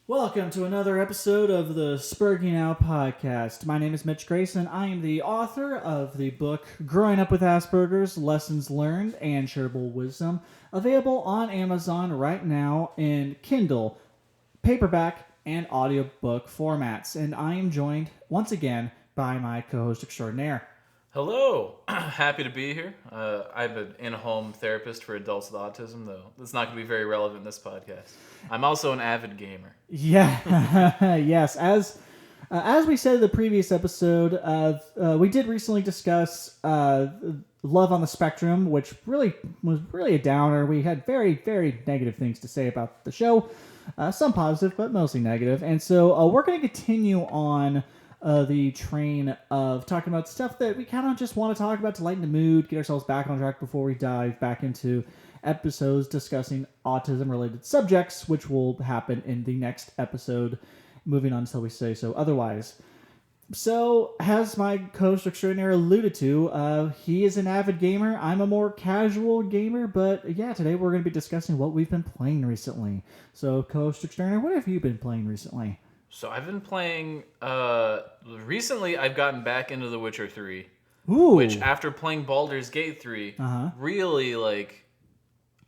Welcome to another episode of the Sperging Out Podcast. My name is Mitch Grace, and I am the author of the book Growing Up with Asperger's, Lessons Learned and Shareable Wisdom, available on Amazon right now in Kindle, paperback, and audiobook formats. And I am joined once again by my co-host extraordinaire. Hello. Happy to be here. I'm an in-home therapist for adults with autism, though it's not going to be very relevant in this podcast. I'm also an avid gamer. Yeah, yes. As we said in the previous episode, we did recently discuss Love on the Spectrum, which was really a downer. We had very, very negative things to say about the show. Some positive, but mostly negative. And so we're going to continue on the train of talking about stuff that we kind of just want to talk about to lighten the mood, get ourselves back on track before we dive back into episodes discussing autism-related subjects, which will happen in the next episode, moving on until we say so otherwise. So, as my co-host extraordinaire alluded to, he is an avid gamer. I'm a more casual gamer, but yeah, today we're going to be discussing what we've been playing recently. So, co-host extraordinaire, what have you been playing recently? So I've been playing, recently I've gotten back into The Witcher 3. Ooh. Which, after playing Baldur's Gate 3, really,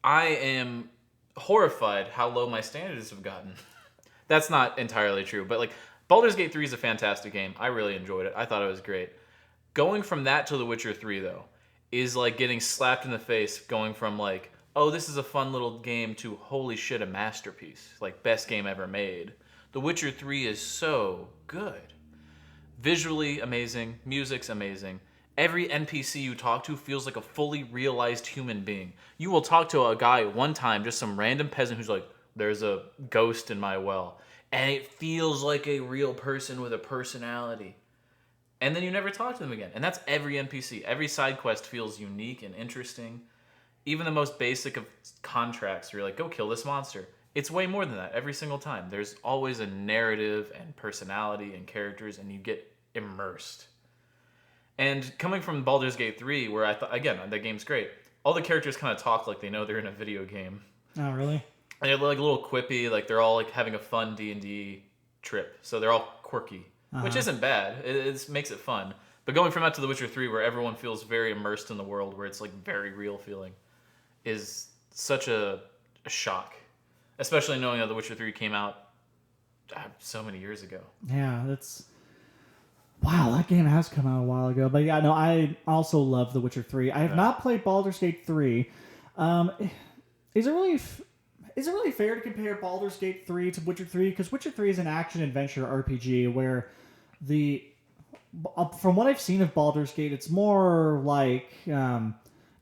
I am horrified how low my standards have gotten. That's not entirely true, but, Baldur's Gate 3 is a fantastic game. I really enjoyed it. I thought it was great. Going from that to The Witcher 3, though, is like getting slapped in the face, going from, oh, this is a fun little game, to holy shit, a masterpiece. Best game ever made. The Witcher 3 is so good. Visually amazing, music's amazing. Every NPC you talk to feels like a fully realized human being. You will talk to a guy one time, just some random peasant who's like, there's a ghost in my well. And it feels like a real person with a personality. And then you never talk to them again. And that's every NPC. Every side quest feels unique and interesting. Even the most basic of contracts, where you're like, go kill this monster. It's way more than that every single time. There's always a narrative and personality and characters, and you get immersed. And coming from Baldur's Gate 3, where I thought, again, that game's great, all the characters kind of talk like they know they're in a video game. Oh, really? And they're a little quippy, they're all having a fun D&D trip. So they're all quirky, which isn't bad. It makes it fun. But going from that to The Witcher 3, where everyone feels very immersed in the world, where it's very real feeling, is such a shock. Especially knowing that The Witcher 3 came out so many years ago. Yeah, that's... Wow, that game has come out a while ago. But yeah, no, I also love The Witcher 3. I have not played Baldur's Gate 3. Is it really fair to compare Baldur's Gate 3 to Witcher 3? Because Witcher 3 is an action-adventure RPG where from what I've seen of Baldur's Gate, it's more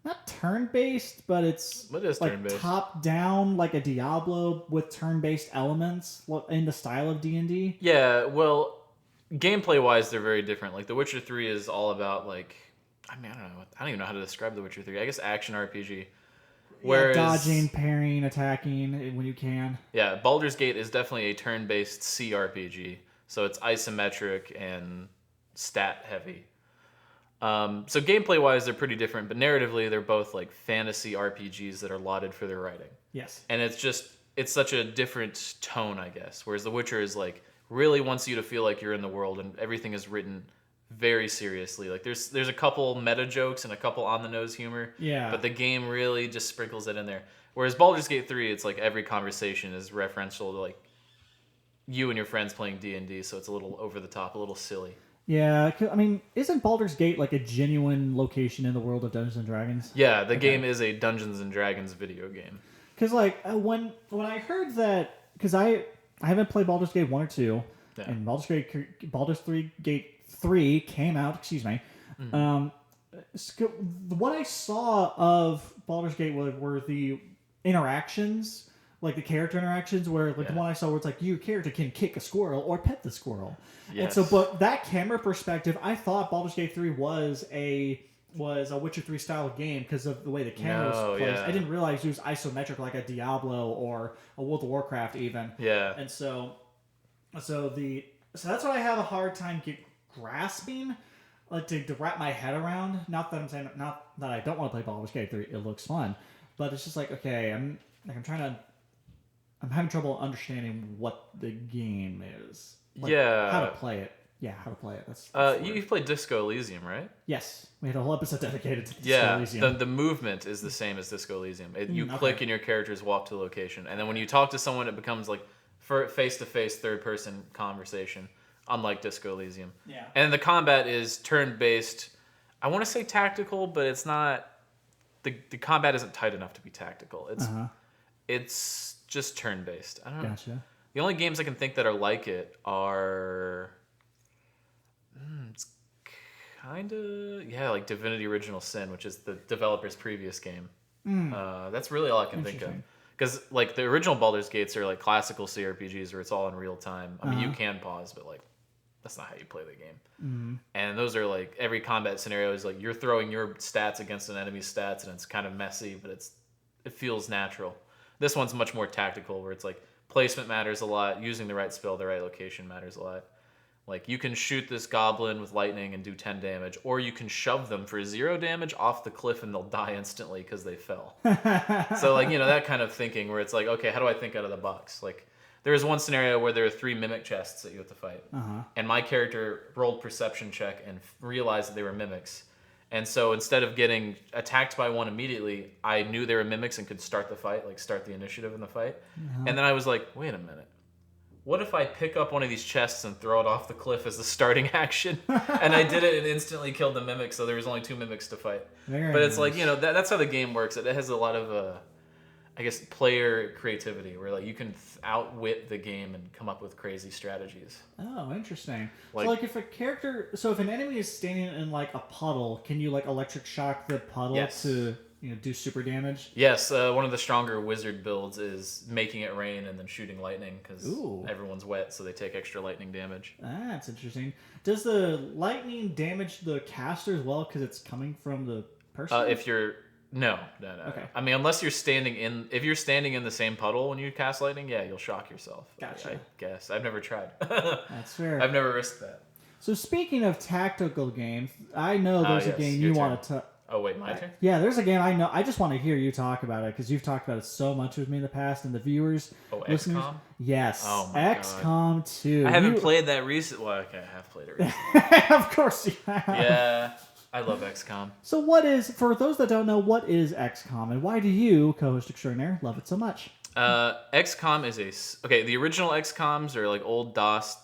not turn-based, but it's turn-based. Top-down, like a Diablo with turn-based elements in the style of D&D. Yeah, well, gameplay-wise, they're very different. The Witcher 3 is all about, I don't know. I don't even know how to describe The Witcher 3. I guess action RPG. Whereas, dodging, parrying, attacking when you can. Yeah, Baldur's Gate is definitely a turn-based CRPG. So it's isometric and stat-heavy. So gameplay-wise, they're pretty different, but narratively, they're both fantasy RPGs that are lauded for their writing. Yes. And it's such a different tone, I guess. Whereas The Witcher is really wants you to feel like you're in the world, and everything is written very seriously. There's a couple meta jokes and a couple on-the-nose humor. Yeah. But the game really just sprinkles it in there. Whereas Baldur's Gate 3, it's every conversation is referential to you and your friends playing D&D, so it's a little over the top, a little silly. Yeah, I mean, isn't Baldur's Gate a genuine location in the world of Dungeons & Dragons? Yeah, the game is a Dungeons & Dragons video game. Because, when I heard that... Because I haven't played Baldur's Gate 1 or 2, and Baldur's Gate 3 came out, excuse me. What I saw of Baldur's Gate were the interactions... the character interactions where, the one I saw where it's your character can kick a squirrel or pet the squirrel. Yes. And so, but that camera perspective, I thought Baldur's Gate 3 was a Witcher 3 style game because of the way the camera was placed. Yeah. I didn't realize it was isometric like a Diablo or a World of Warcraft even. Yeah. And so that's what I have a hard time grasping, to wrap my head around. Not that I don't want to play Baldur's Gate 3. It looks fun, but it's just okay. I'm trying to I'm having trouble understanding what the game is. Like, Yeah. how to play it. Yeah, how to play it. That's you've played Disco Elysium, right? Yes, we had a whole episode dedicated to Disco Elysium. The movement is the same as Disco Elysium. You click and your characters walk to the location, and then when you talk to someone, it becomes like face-to-face third-person conversation, unlike Disco Elysium. Yeah. And the combat is turn-based. I want to say tactical, but it's not. The combat isn't tight enough to be tactical. It's just turn-based. I don't know. Gotcha. The only games I can think that are like it are. It's kind of like Divinity Original Sin, which is the developer's previous game. That's really all I can think of. Because like the original Baldur's Gates are like classical CRPGs where it's all in real time. I mean, you can pause, but like that's not how you play the game. And those are like every combat scenario is like you're throwing your stats against an enemy's stats, and it's kind of messy, but it feels natural. This one's much more tactical, where it's like placement matters a lot, using the right spell, the right location matters a lot. Like, you can shoot this goblin with lightning and do 10 damage, or you can shove them for 0 damage off the cliff and they'll die instantly because they fell. So, like, that kind of thinking where it's like, okay, how do I think out of the box? Like, there was one scenario where there were 3 mimic chests that you have to fight. And my character rolled perception check and realized that they were mimics. And so instead of getting attacked by one immediately, I knew they were mimics and could start the fight, like start the initiative in the fight. And then I was like, wait a minute. What if I pick up one of these chests and throw it off the cliff as the starting action? And I did it and instantly killed the mimic, so there was only 2 mimics to fight. But it's like, that's how the game works. It has a lot of, I guess, player creativity, where like you can outwit the game and come up with crazy strategies. Oh, interesting. Like if an enemy is standing in like a puddle, can you like electric shock the puddle to do super damage? Yes, one of the stronger wizard builds is making it rain and then shooting lightning because everyone's wet, so they take extra lightning damage. That's interesting. Does the lightning damage the caster as well because it's coming from the person? No. Okay. I mean, unless you're standing in the same puddle when you cast lightning, you'll shock yourself. Gotcha. I guess. I've never tried. That's fair. I've never risked that. So speaking of tactical games, I know there's a game you want to... Oh, wait, my turn? Yeah, there's a game I know. I just want to hear you talk about it because you've talked about it so much with me in the past, and the viewers, listeners. XCOM? Yes. Oh my XCOM 2. I haven't played that recently. Well, okay, I have played it recently. Of course you have. Yeah, I love XCOM. So for those that don't know, what is XCOM, and why do you, co-host extraordinaire, love it so much? XCOM is the original XCOMs are like old DOS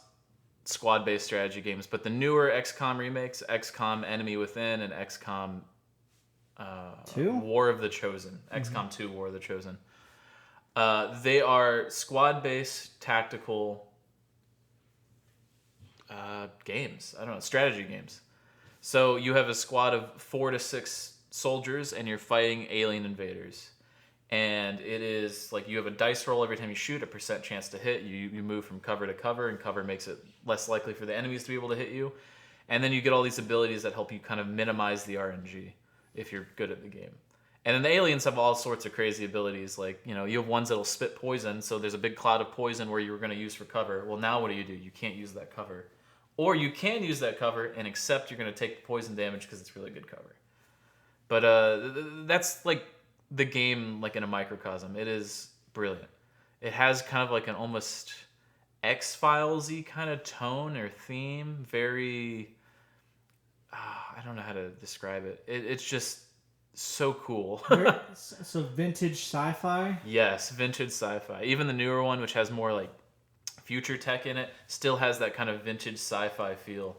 squad-based strategy games, but the newer XCOM remakes, XCOM Enemy Within and XCOM 2? War of the Chosen. XCOM 2 War of the Chosen. They are squad-based tactical games. I don't know, strategy games. So you have a squad of 4 to 6 soldiers and you're fighting alien invaders. And it is like you have a dice roll every time you shoot, a % chance to hit. You move from cover to cover, and cover makes it less likely for the enemies to be able to hit you. And then you get all these abilities that help you kind of minimize the RNG if you're good at the game. And then the aliens have all sorts of crazy abilities. Like, you have ones that'll spit poison, so there's a big cloud of poison where you were going to use for cover. Well, now what do? You can't use that cover. Or you can use that cover and accept you're going to take poison damage because it's really good cover. But that's like the game like in a microcosm. It is brilliant. It has kind of like an almost X-Files-y kind of tone or theme. Very... I don't know how to describe it. It's just so cool. So vintage sci-fi? Yes, vintage sci-fi. Even the newer one, which has more like future tech in it, still has that kind of vintage sci-fi feel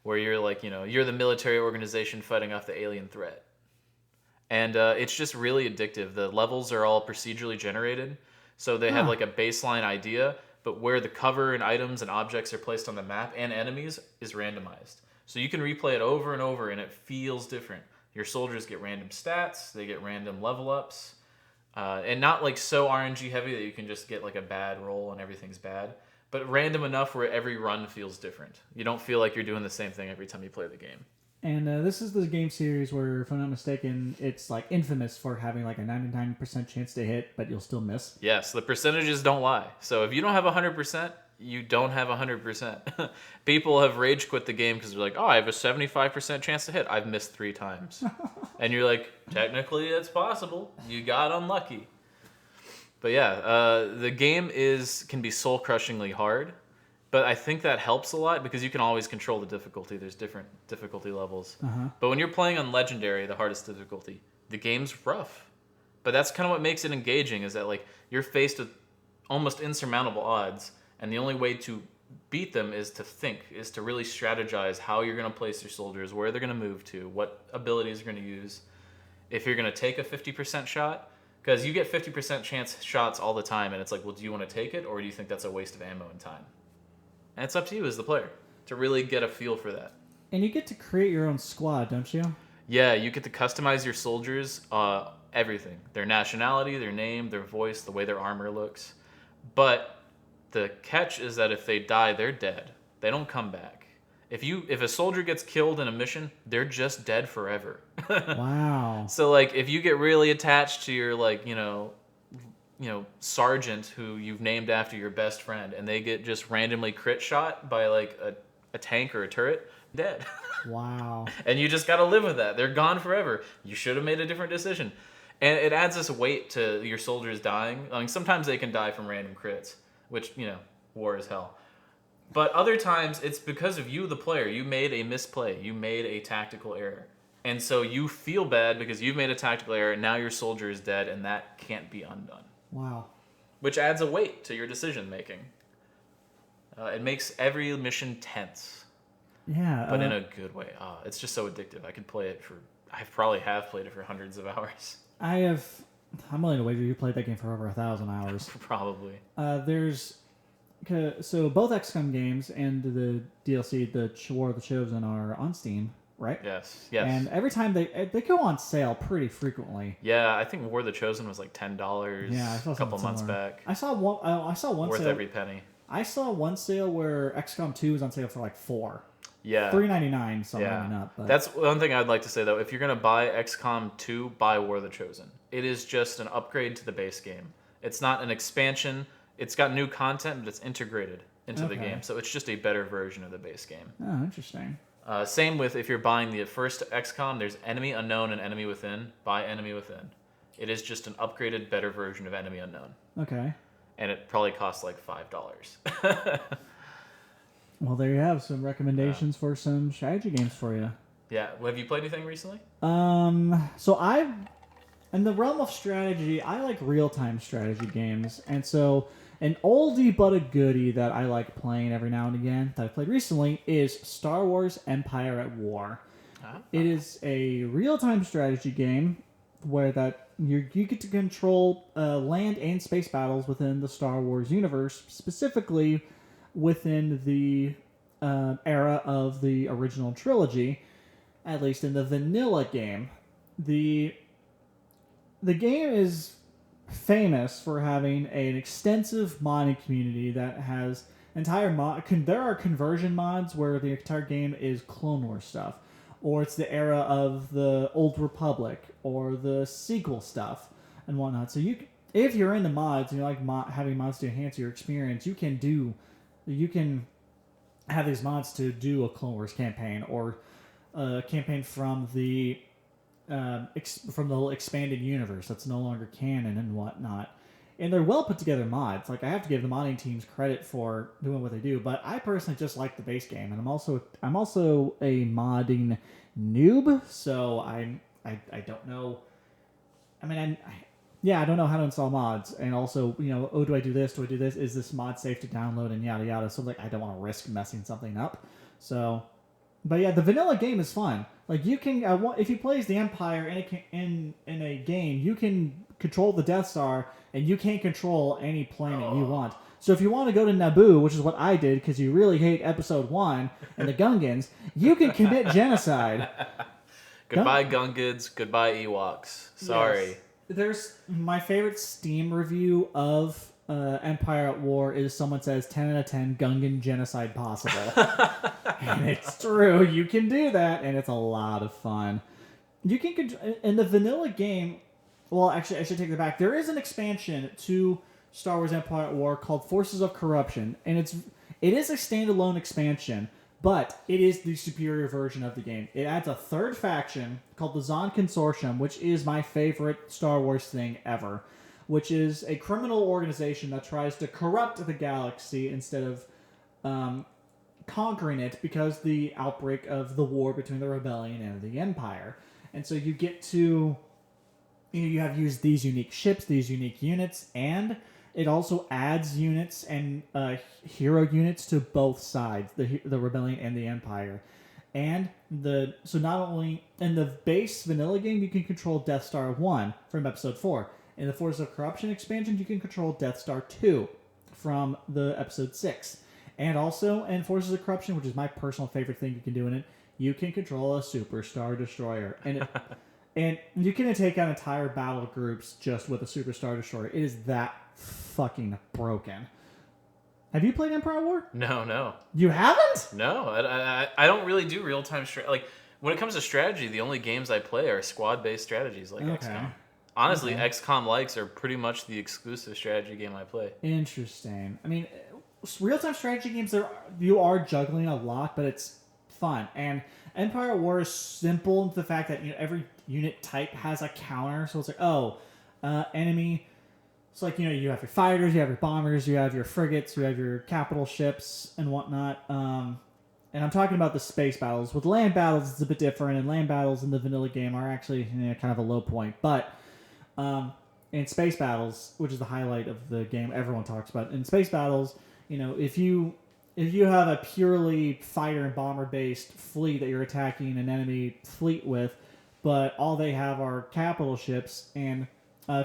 where you're like, you're the military organization fighting off the alien threat. And it's just really addictive. The levels are all procedurally generated. So they have like a baseline idea, but where the cover and items and objects are placed on the map and enemies is randomized. So you can replay it over and over, and it feels different. Your soldiers get random stats, they get random level ups, and not like so RNG heavy that you can just get like a bad roll and everything's bad, but random enough where every run feels different. You don't feel like you're doing the same thing every time you play the game. And this is the game series where, if I'm not mistaken, it's like infamous for having like a 99% chance to hit, but you'll still miss. Yes, the percentages don't lie. So if you don't have 100%, you don't have 100%. People have rage quit the game because they're like, I have a 75% chance to hit. I've missed 3 times. And you're like, technically it's possible. You got unlucky. But yeah, the game can be soul crushingly hard, but I think that helps a lot because you can always control the difficulty. There's different difficulty levels. But when you're playing on legendary, the hardest difficulty, the game's rough. But that's kind of what makes it engaging, is that like you're faced with almost insurmountable odds, and the only way to beat them is to really strategize how you're going to place your soldiers, where they're going to move to, what abilities you're going to use. If you're going to take a 50% shot, because you get 50% chance shots all the time, and it's like, well, do you want to take it, or do you think that's a waste of ammo and time? And it's up to you as the player to really get a feel for that. And you get to create your own squad, don't you? Yeah, you get to customize your soldiers, everything. Their nationality, their name, their voice, the way their armor looks. But the catch is that if they die, they're dead. They don't come back. If a soldier gets killed in a mission, they're just dead forever. Wow. So like if you get really attached to your sergeant who you've named after your best friend, and they get just randomly crit shot by like a tank or a turret, dead. Wow. And you just got to live with that. They're gone forever. You should have made a different decision. And it adds this weight to your soldiers dying. I mean, sometimes they can die from random crits, which, war is hell. But other times, it's because of you, the player. You made a misplay. You made a tactical error. And so you feel bad because you've made a tactical error, and now your soldier is dead, and that can't be undone. Wow. Which adds a weight to your decision-making. It makes every mission tense. Yeah. But in a good way. It's just so addictive. I probably have played it for hundreds of hours. I'm willing to wager you played that game for over 1,000 hours. Probably. So both XCOM games and the DLC, the War of the Chosen, are on Steam, right? Yes. And every time they go on sale pretty frequently. Yeah, I think War of the Chosen was like $10. Yeah, I saw a couple months similar. back. I saw one Worth sale. every penny. I saw one sale where XCOM 2 was on sale for like $4. Yeah. $3.99, so yeah. up. But. That's one thing I'd like to say though. If you're gonna buy XCOM 2, buy War of the Chosen. It is just an upgrade to the base game. It's not an expansion. It's got new content, but it's integrated into the game. So it's just a better version of the base game. Oh, interesting. Same with if you're buying the first XCOM, there's Enemy Unknown and Enemy Within. Buy Enemy Within. It is just an upgraded, better version of Enemy Unknown. Okay. And it probably costs like $5. Well, there you have some recommendations for some strategy games for you. Yeah. Well, have you played anything recently? So in the realm of strategy, I like real-time strategy games. And so an oldie but a goodie that I like playing every now and again that I played recently is Star Wars Empire at War. It is a real-time strategy game where you get to control land and space battles within the Star Wars universe, specifically within the era of the original trilogy, at least in the vanilla game. The game is famous for having an extensive modding community that has there are conversion mods where the entire game is Clone Wars stuff, or it's the era of the Old Republic, or the sequel stuff and whatnot. So if you're into mods and you like having mods to enhance your experience, you can have these mods to do a Clone Wars campaign, or a campaign from the expanded universe that's no longer canon and whatnot. And they're well put together mods. Like, I have to give the modding teams credit for doing what they do, but I personally just like the base game, and I'm also a modding noob, so I don't know. I mean, I don't know how to install mods, and also, do I do this? Do I do this? Is this mod safe to download, and yada yada. So like, I don't want to risk messing something up. So, but yeah, the vanilla game is fun. Like, you can if you play as the Empire in a game, you can control the Death Star, and you can't control any planet you want. So if you want to go to Naboo, which is what I did, because you really hate Episode 1 and the Gungans, you can commit genocide. Goodbye Gungans, goodbye Ewoks. Sorry. Yes. There's my favorite Steam review of Empire at War is someone says 10 out of 10 Gungan genocide possible. And it's true. You can do that, and it's a lot of fun. You can in the vanilla game. Well, actually, I should take that back. There is an expansion to Star Wars Empire at War called Forces of Corruption, and it is a standalone expansion, but it is the superior version of the game. It adds a third faction called the Zon Consortium, which is my favorite Star Wars thing ever. which is a criminal organization that tries to corrupt the galaxy instead of conquering it because the outbreak of the war between the rebellion and the Empire. And so you get to, you have used these unique ships, these unique units, and it also adds units and hero units to both sides, the rebellion and the Empire. And so not only in the base vanilla game, you can control Death Star 1 from Episode 4. In the Forces of Corruption expansion, you can control Death Star 2 from the Episode 6. And also in Forces of Corruption, which is my personal favorite thing you can do in it, you can control a Superstar Destroyer. And you can take out entire battle groups just with a Superstar Destroyer. It is that fucking broken. Have you played Empire War? No. You haven't? No, I don't really do real-time strategy. Like, when it comes to strategy, the only games I play are squad-based strategies like XCOM. Honestly, XCOM likes are pretty much the exclusive strategy game I play. Interesting. I mean, real-time strategy games, you are juggling a lot, but it's fun. And Empire War is simple in the fact that every unit type has a counter. So it's like, enemy... It's like, you have your fighters, you have your bombers, you have your frigates, you have your capital ships and whatnot. And I'm talking about the space battles. With land battles, it's a bit different, and land battles in the vanilla game are actually kind of a low point. But in space battles, which is the highlight of the game everyone talks about, in space battles, if you have a purely fighter and bomber-based fleet that you're attacking an enemy fleet with, but all they have are capital ships and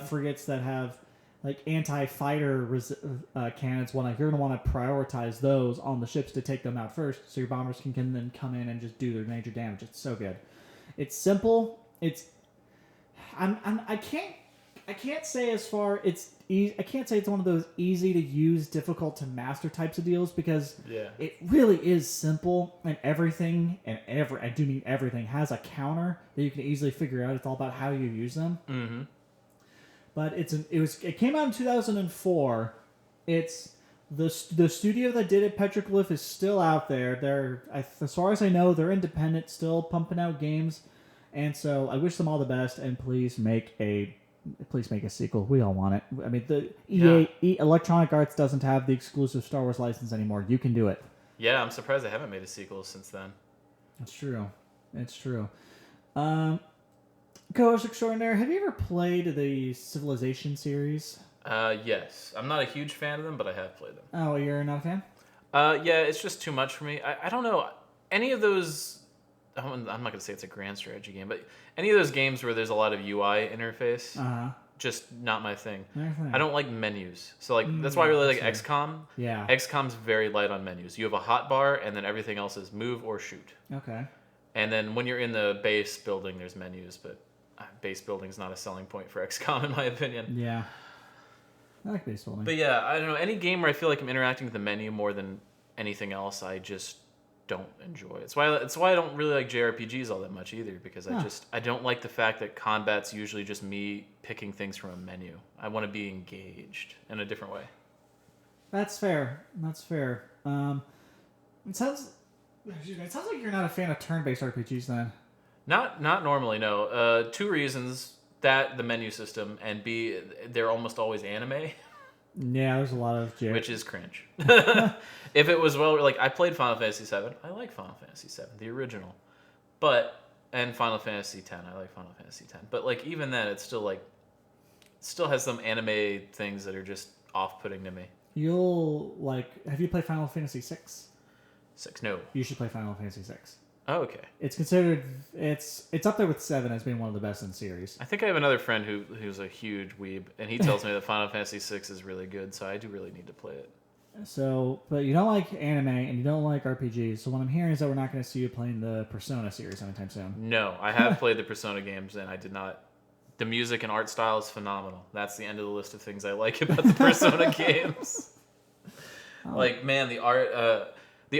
frigates that have like anti-fighter cannons, you're going to want to prioritize those on the ships to take them out first, so your bombers can then come in and just do their major damage. It's so good. It's simple. I can't say as far it's easy. I can't say it's one of those easy to use, difficult to master types of deals because it really is simple, and everything I do mean everything has a counter that you can easily figure out. It's all about how you use them. Mm-hmm. But it came out in 2004. It's the studio that did it, Petroglyph, is still out there. As far as I know, they're independent, still pumping out games, and so I wish them all the best. And please make a sequel. We all want it. I mean, the Electronic Arts doesn't have the exclusive Star Wars license anymore. You can do it. Yeah, I'm surprised they haven't made a sequel since then. That's true. It's true. Co-host extraordinaire, have you ever played the Civilization series? Yes. I'm not a huge fan of them, but I have played them. Oh, you're not a fan? Yeah, it's just too much for me. I don't know. Any of those... I'm not going to say it's a grand strategy game, but any of those games where there's a lot of UI interface, just not my thing. I don't like menus. So that's why I really like XCOM. Yeah. XCOM's very light on menus. You have a hotbar, and then everything else is move or shoot. Okay. And then when you're in the base building, there's menus, but... base building is not a selling point for XCOM, in my opinion. Yeah. I like base building. But yeah, I don't know. Any game where I feel like I'm interacting with the menu more than anything else, I just don't enjoy. It's why I don't really like JRPGs all that much either, because I don't like the fact that combat's usually just me picking things from a menu. I want to be engaged in a different way. That's fair. It sounds like you're not a fan of turn-based RPGs then. Not normally, no. Two reasons: that the menu system, and B, they're almost always anime. Yeah, there's a lot of which is cringe. If it was I played Final Fantasy VII. I like Final Fantasy VII, the original, and Final Fantasy X. I like Final Fantasy X. But even then, it's still has some anime things that are just off-putting to me. Have you played Final Fantasy VI? 6, no. You should play Final Fantasy VI. Oh, okay. It's considered it's up there with 7 as being one of the best in the series. I think I have another friend who's a huge weeb, and he tells me that Final Fantasy VI is really good, so I do really need to play it. So, but you don't like anime and you don't like RPGs, so what I'm hearing is that we're not going to see you playing the Persona series anytime soon. No, I have played the Persona games, and I did not. The music and art style is phenomenal. That's the end of the list of things I like about the Persona games. Man, the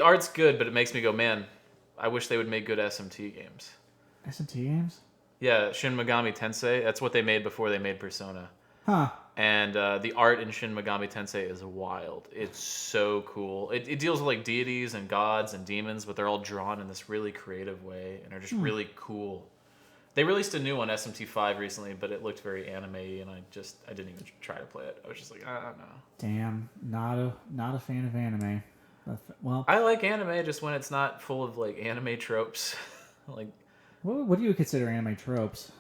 art's good, but it makes me go, man, I wish they would make good SMT games. SMT games? Yeah, Shin Megami Tensei. That's what they made before they made Persona. Huh. And the art in Shin Megami Tensei is wild. It's so cool. It deals with deities and gods and demons, but they're all drawn in this really creative way and are just really cool. They released a new one, SMT5, recently, but it looked very anime-y, and I didn't even try to play it. I was just like, I don't know. Damn, not a fan of anime. Well, I like anime just when it's not full of like anime tropes. Like, what do you consider anime tropes?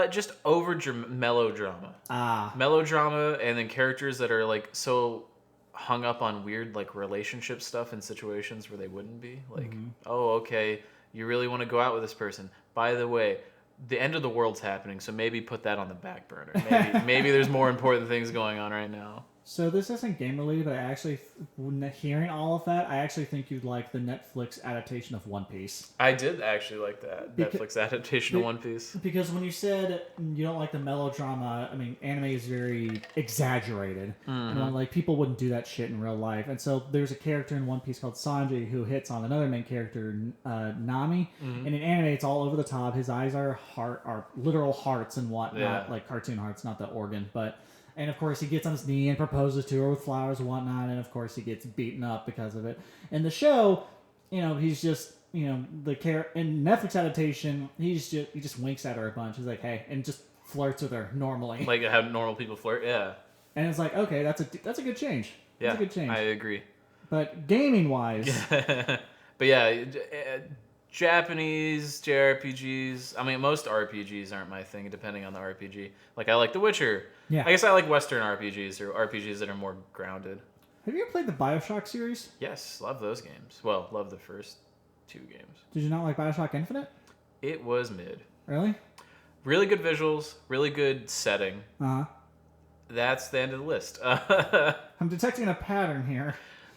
just over melodrama. Melodrama, and then characters that are like so hung up on weird like relationship stuff in situations where they wouldn't be. Like, oh, okay, you really want to go out with this person. By the way, the end of the world's happening, so maybe put that on the back burner. Maybe there's more important things going on right now. So this isn't game related, but I actually, hearing all of that, I actually think you'd like the Netflix adaptation of One Piece. I did actually like that Netflix adaptation of One Piece. Because when you said you don't like the melodrama, I mean, anime is very exaggerated. And like people wouldn't do that shit in real life. And so there's a character in One Piece called Sanji who hits on another main character, Nami. And in anime, it's all over the top. His eyes are literal hearts and whatnot, like cartoon hearts, not the organ, but. And of course, he gets on his knee and proposes to her with flowers and whatnot. And of course, he gets beaten up because of it. In the show, he's just, in Netflix adaptation, he just winks at her a bunch. He's like, hey, and just flirts with her normally. Like how normal people flirt, yeah. And it's like, okay, that's a good change. Yeah, that's a good change. I agree. But gaming wise, but yeah. Japanese JRPGs. I mean, most RPGs aren't my thing, depending on the RPG. Like, I like The Witcher. Yeah. I guess I like Western RPGs, or RPGs that are more grounded. Have you ever played the BioShock series? Yes, love those games. Well, love the first 2 games. Did you not like BioShock Infinite? It was mid. Really? Really good visuals, really good setting. Uh-huh. That's the end of the list. I'm detecting a pattern here.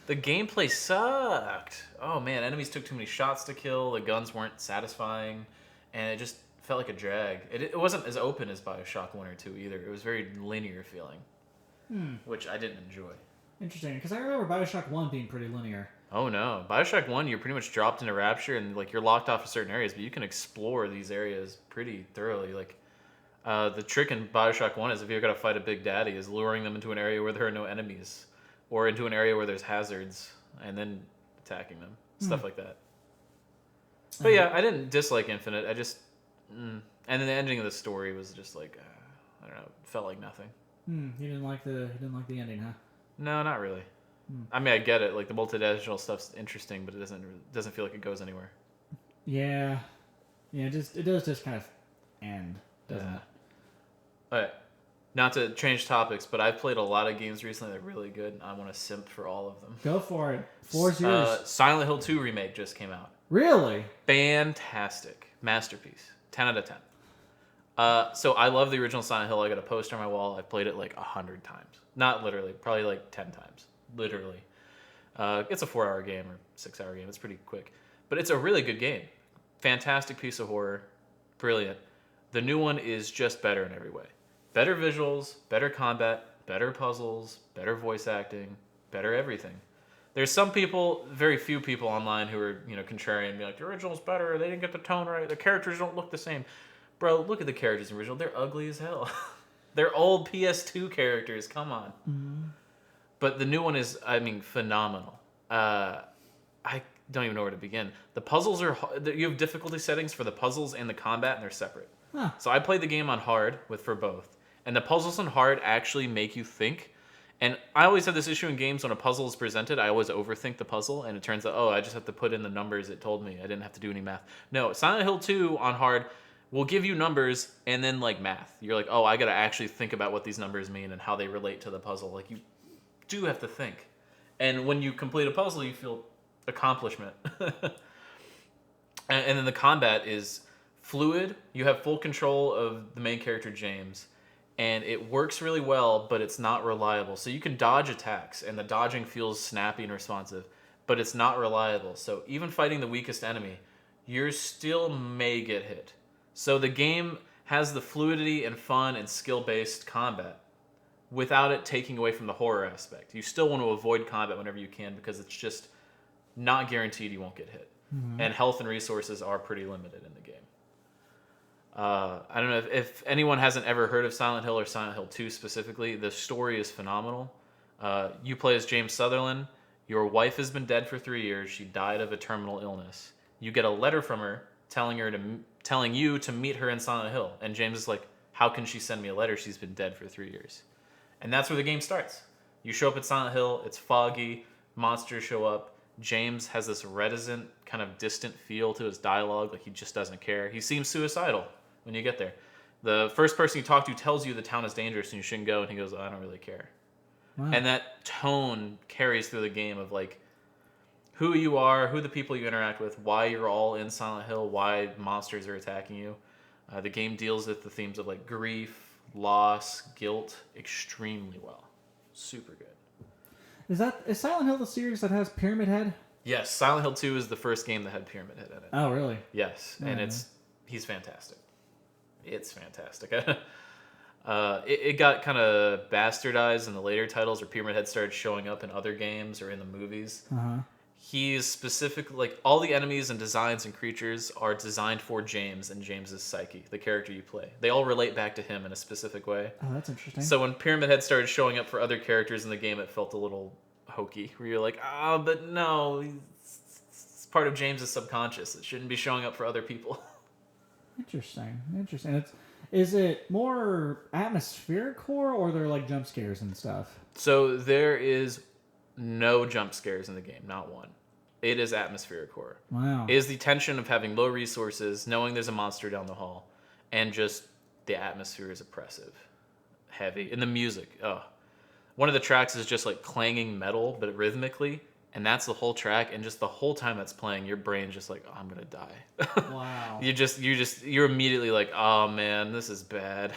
The gameplay sucked. Oh man, enemies took too many shots to kill. The guns weren't satisfying, and it just felt like a drag. It wasn't as open as BioShock 1 or 2 either. It was very linear feeling, which I didn't enjoy. Interesting, because I remember BioShock 1 being pretty linear. Oh no, BioShock 1, you're pretty much dropped into Rapture, and like you're locked off of certain areas, but you can explore these areas pretty thoroughly. Like the trick in BioShock 1 is if you're gonna fight a big daddy, is luring them into an area where there are no enemies. Or into an area where there's hazards, and then attacking them. Stuff like that. But yeah, I didn't dislike Infinite. I just... and then the ending of the story was just like... I don't know. Felt like nothing. You didn't like the ending, huh? No, not really. I mean, I get it. Like, the multidimensional stuff's interesting, but it doesn't feel like it goes anywhere. Yeah. Yeah, it does just kind of end, doesn't it? Alright. Not to change topics, but I've played a lot of games recently that are really good. I want to simp for all of them. Go for it. Floor's yours. Silent Hill 2 remake just came out. Really? Fantastic. Masterpiece. 10 out of 10. So I love the original Silent Hill. I got a poster on my wall. I've played it like 100 times. Not literally. Probably like 10 times. Literally. It's a 4-hour game or 6-hour game. It's pretty quick. But it's a really good game. Fantastic piece of horror. Brilliant. The new one is just better in every way. Better visuals, better combat, better puzzles, better voice acting, better everything. There's some people, very few people online who are, contrarian and be like, the original's better, they didn't get the tone right, the characters don't look the same. Bro, look at the characters in the original, they're ugly as hell. They're old PS2 characters, come on. But the new one is, phenomenal. I don't even know where to begin. The puzzles are, you have difficulty settings for the puzzles and the combat, and they're separate. Huh. So I played the game on hard for both. And the puzzles on hard actually make you think. And I always have this issue in games when a puzzle is presented, I always overthink the puzzle, and it turns out, I just have to put in the numbers it told me. I didn't have to do any math. No, Silent Hill 2 on hard will give you numbers and then like math. You're like, I got to actually think about what these numbers mean and how they relate to the puzzle. Like, you do have to think. And when you complete a puzzle, you feel accomplishment. And then the combat is fluid. You have full control of the main character, James. And it works really well, but it's not reliable. So you can dodge attacks, and the dodging feels snappy and responsive, but it's not reliable. So even fighting the weakest enemy, you still may get hit. So the game has the fluidity and fun and skill-based combat without it taking away from the horror aspect. You still want to avoid combat whenever you can because it's just not guaranteed you won't get hit. And health and resources are pretty limited in the game. I don't know if anyone hasn't ever heard of Silent Hill or Silent Hill 2 specifically. The story is phenomenal. You play as James Sutherland. Your wife has been dead for 3 years. She died of a terminal illness. You get a letter from her telling her telling you to meet her in Silent Hill. And James is like, how can she send me a letter? She's been dead for 3 years. And that's where the game starts. You show up at Silent Hill, it's foggy, monsters show up. James has this reticent, kind of distant feel to his dialogue, like he just doesn't care. He seems suicidal when you get there. The first person you talk to tells you the town is dangerous and you shouldn't go, and he goes, I don't really care. Wow. And that tone carries through the game of like who you are, who the people you interact with, why you're all in Silent Hill, why monsters are attacking you. The game deals with the themes of like grief, loss, guilt extremely well. Super good. Is Silent Hill the series that has Pyramid Head? Yes, Silent Hill 2 is the first game that had Pyramid Head in it. Oh, really? Yes, and he's fantastic. It's fantastic. It got kind of bastardized in the later titles where Pyramid Head started showing up in other games or in the movies. He's specific, like all the enemies and designs and creatures are designed for James and James's psyche, the character you play. They all relate back to him in a specific way. Oh, that's interesting. So when Pyramid Head started showing up for other characters in the game, it felt a little hokey, where you're like, but no, it's part of James's subconscious. It shouldn't be showing up for other people. Interesting. Is it more atmospheric horror, or are there like jump scares and stuff? So there is no jump scares in the game, not one. It is atmospheric horror. Wow. It is the tension of having low resources, knowing there's a monster down the hall, and just the atmosphere is oppressive, heavy. And the music, one of the tracks is just like clanging metal, but rhythmically, and that's the whole track. And just the whole time that's playing, your brain's just like, I'm gonna die. Wow. You're immediately like, oh man, this is bad.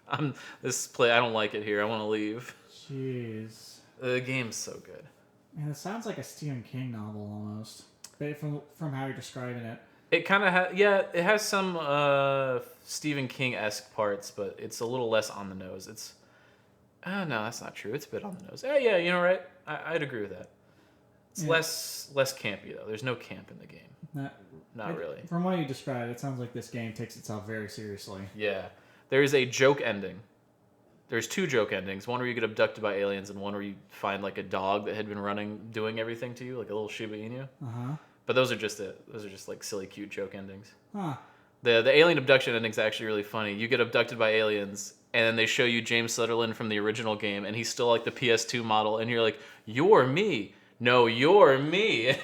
I don't like it here. I want to leave. Jeez. The game's so good. Man, it sounds like a Stephen King novel almost, from how you're describing it. It kind of it has some Stephen King-esque parts, but it's a little less on the nose. No, that's not true. It's a bit on the nose. Yeah, you know, right? I'd agree with that. It's less campy though. There's no camp in the game. Not really. From what you described, it sounds like this game takes itself very seriously. Yeah, there is a joke ending. There's 2 joke endings. One where you get abducted by aliens, and one where you find like a dog that had been doing everything to you, like a little Shiba Inu. But those are just like silly, cute joke endings. Huh. The alien abduction ending's actually really funny. You get abducted by aliens, and then they show you James Sutherland from the original game, and he's still like the PS2 model, and you're like, "You're me." No, you're me.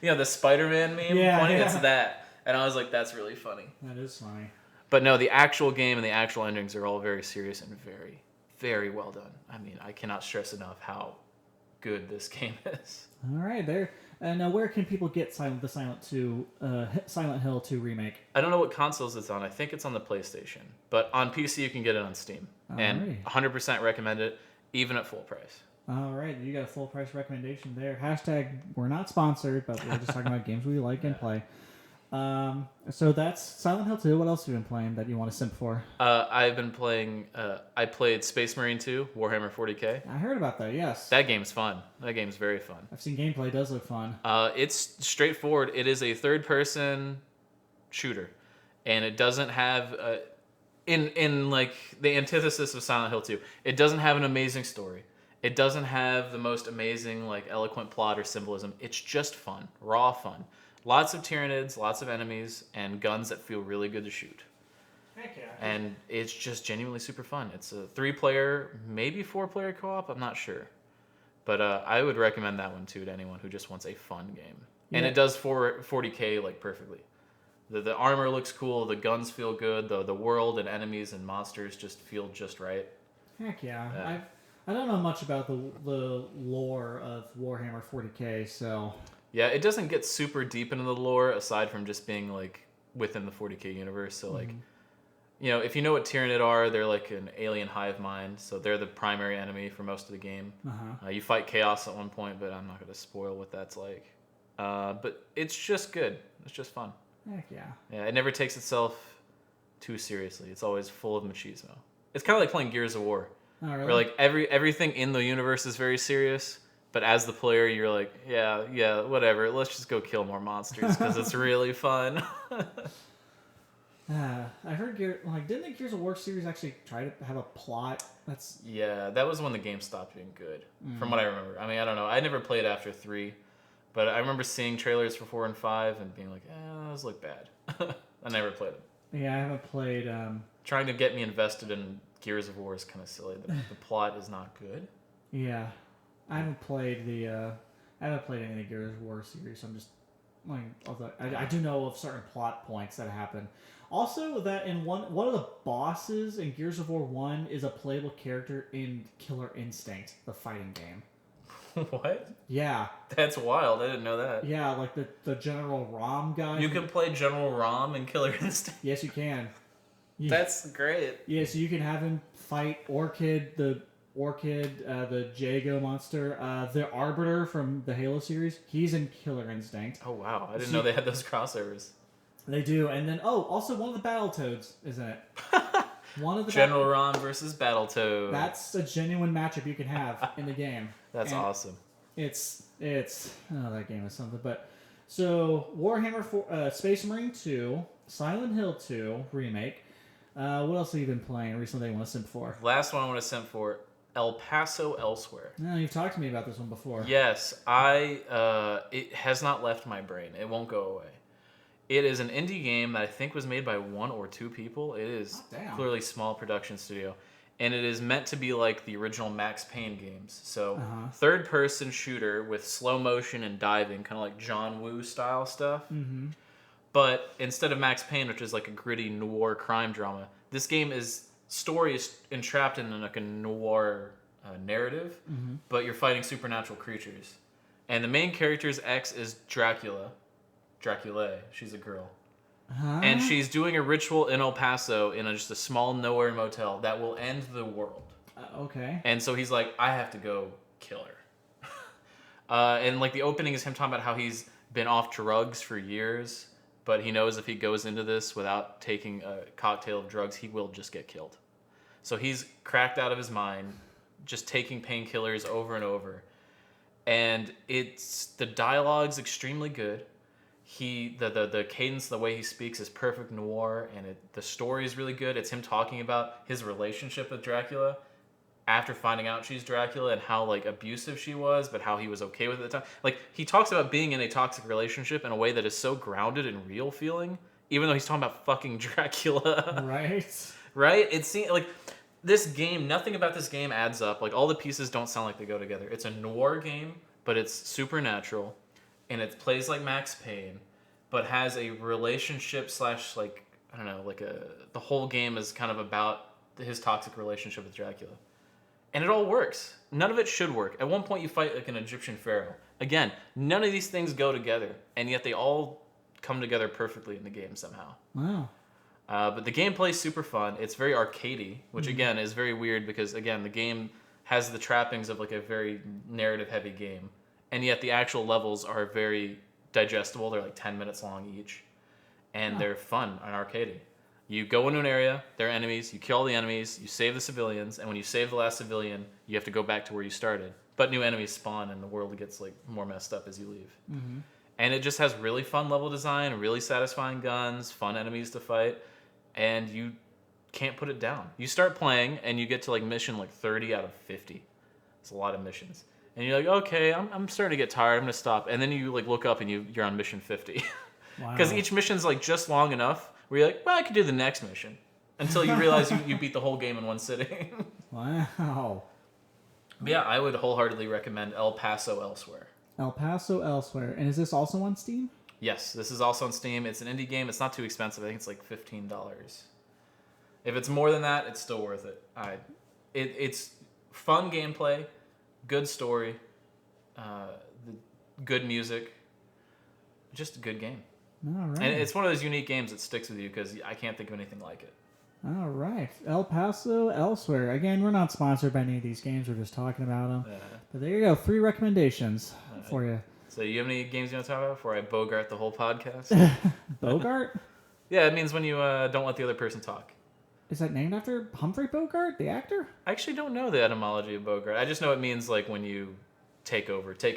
You know the Spider-Man meme? Yeah. It's that. And I was like, that's really funny. That is funny. But no, the actual game and the actual endings are all very serious and very, very well done. I mean, I cannot stress enough how good this game is. All right, there. Now, where can people get Silent Hill 2 remake? I don't know what consoles it's on. I think it's on the PlayStation. But on PC, you can get it on Steam. And 100% recommend it, even at full price. All right, you got a full price recommendation there. Hashtag, we're not sponsored, but we're just talking about games we like and play. So that's Silent Hill 2. What else have you been playing that you want to simp for? I've been playing, I played Space Marine 2, Warhammer 40K. I heard about that, yes. That game's fun. That game's very fun. I've seen gameplay. It does look fun. It's straightforward. It is a third-person shooter. And it doesn't have, in like the antithesis of Silent Hill 2, it doesn't have an amazing story. It doesn't have the most amazing, like, eloquent plot or symbolism. It's just fun. Raw fun. Lots of Tyranids, lots of enemies, and guns that feel really good to shoot. Heck yeah. And it's just genuinely super fun. It's a 3-player, maybe 4-player co-op. I'm not sure. But I would recommend that one, too, to anyone who just wants a fun game. Yeah. And it does 40K, like, perfectly. The armor looks cool. The guns feel good. The world and enemies and monsters just feel just right. Heck yeah. I don't know much about the lore of Warhammer 40K, so... Yeah, it doesn't get super deep into the lore, aside from just being, like, within the 40K universe. So, like, you know, if you know what Tyranid are, they're like an alien hive mind, so they're the primary enemy for most of the game. You fight Chaos at one point, but I'm not going to spoil what that's like. But it's just good. It's just fun. Heck yeah. Yeah, it never takes itself too seriously. It's always full of machismo. It's kind of like playing Gears of War. Oh, really? Where, like, everything in the universe is very serious, but as the player, you're like, yeah, whatever. Let's just go kill more monsters because it's really fun. I heard didn't the Gears of War series actually try to have a plot? Yeah, that was when the game stopped being good, from what I remember. I mean, I don't know. I never played after 3, but I remember seeing trailers for 4 and 5 and being like, those look bad. I never played it. Yeah, I haven't played. Trying to get me invested in Gears of War is kind of silly. The plot is not good. Yeah, I haven't played any of the Gears of War series. So I'm just like, I do know of certain plot points that happen. Also, that in one of the bosses in Gears of War 1 is a playable character in Killer Instinct, the fighting game. What? Yeah. That's wild. I didn't know that. Yeah, like the General Rom guy. You can play General Rom in Killer Instinct? Yes, you can. Yeah. That's great. Yeah, so you can have him fight Orchid, the Jago monster, the Arbiter from the Halo series. He's in Killer Instinct. Oh, wow. I didn't know they had those crossovers. They do. And then, also one of the Battletoads is in it. One of the General Ron versus Battletoad. That's a genuine matchup you can have in the game. That's awesome. It's that game is something. But so Warhammer Space Marine 2, Silent Hill 2 remake. What else have you been playing recently that you want to simp for? Last one I want to simp for, El Paso Elsewhere. No, you've talked to me about this one before. Yes, it has not left my brain. It won't go away. It is an indie game that I think was made by 1 or 2 people. It is clearly small production studio. And it is meant to be like the original Max Payne games. So third-person shooter with slow motion and diving, kind of like John Woo style stuff. Mm-hmm. But instead of Max Payne, which is like a gritty noir crime drama, this game story is entrapped in like a noir narrative, but you're fighting supernatural creatures. And the main character's ex is Dracula. She's a girl. Huh? And she's doing a ritual in El Paso in just a small nowhere motel that will end the world. Okay. And so he's like, I have to go kill her. And like the opening is him talking about how he's been off drugs for years, but he knows if he goes into this without taking a cocktail of drugs, he will just get killed. So he's cracked out of his mind, just taking painkillers over and over. And the dialogue's extremely good. The cadence, the way he speaks is perfect noir, and the story is really good. It's him talking about his relationship with Dracula after finding out she's Dracula and how like abusive she was, but how he was okay with it at the time. Like he talks about being in a toxic relationship in a way that is so grounded and real feeling, even though he's talking about fucking Dracula. Right. Right? It seems like this game, nothing about this game adds up. Like all the pieces don't sound like they go together. It's a noir game, but it's supernatural. And it plays like Max Payne, but has a relationship / like, I don't know, like the whole game is kind of about his toxic relationship with Dracula. And it all works. None of it should work. At one point you fight like an Egyptian pharaoh. Again, none of these things go together, and yet they all come together perfectly in the game somehow. Wow. But the gameplay is super fun. It's very arcadey, which again is very weird because again the game has the trappings of like a very narrative heavy game. And yet the actual levels are very digestible. They're like 10 minutes long each. And they're fun and arcadey. You go into an area, there are enemies, you kill all the enemies, you save the civilians, and when you save the last civilian, you have to go back to where you started. But new enemies spawn and the world gets like more messed up as you leave. Mm-hmm. And it just has really fun level design, really satisfying guns, fun enemies to fight, and you can't put it down. You start playing and you get to like mission like 30 out of 50. It's a lot of missions. And you're like, okay, I'm starting to get tired. I'm gonna stop. And then you like look up and you're on mission 50, because each mission's like just long enough where you're like, well, I could do the next mission, until you realize you beat the whole game in one sitting. Wow. But yeah, I would wholeheartedly recommend El Paso Elsewhere. El Paso Elsewhere, and is this also on Steam? Yes, this is also on Steam. It's an indie game. It's not too expensive. I think it's like $15. If it's more than that, it's still worth it. It's fun gameplay. Good story, good music, just a good game. All right. And it's one of those unique games that sticks with you because I can't think of anything like it. All right. El Paso Elsewhere. Again, we're not sponsored by any of these games. We're just talking about them. But there you go. 3 recommendations for you. So you have any games you want to talk about before I bogart the whole podcast? Bogart? Yeah, it means when you don't let the other person talk. Is that named after Humphrey Bogart, the actor? I actually don't know the etymology of bogart. I just know it means like when you take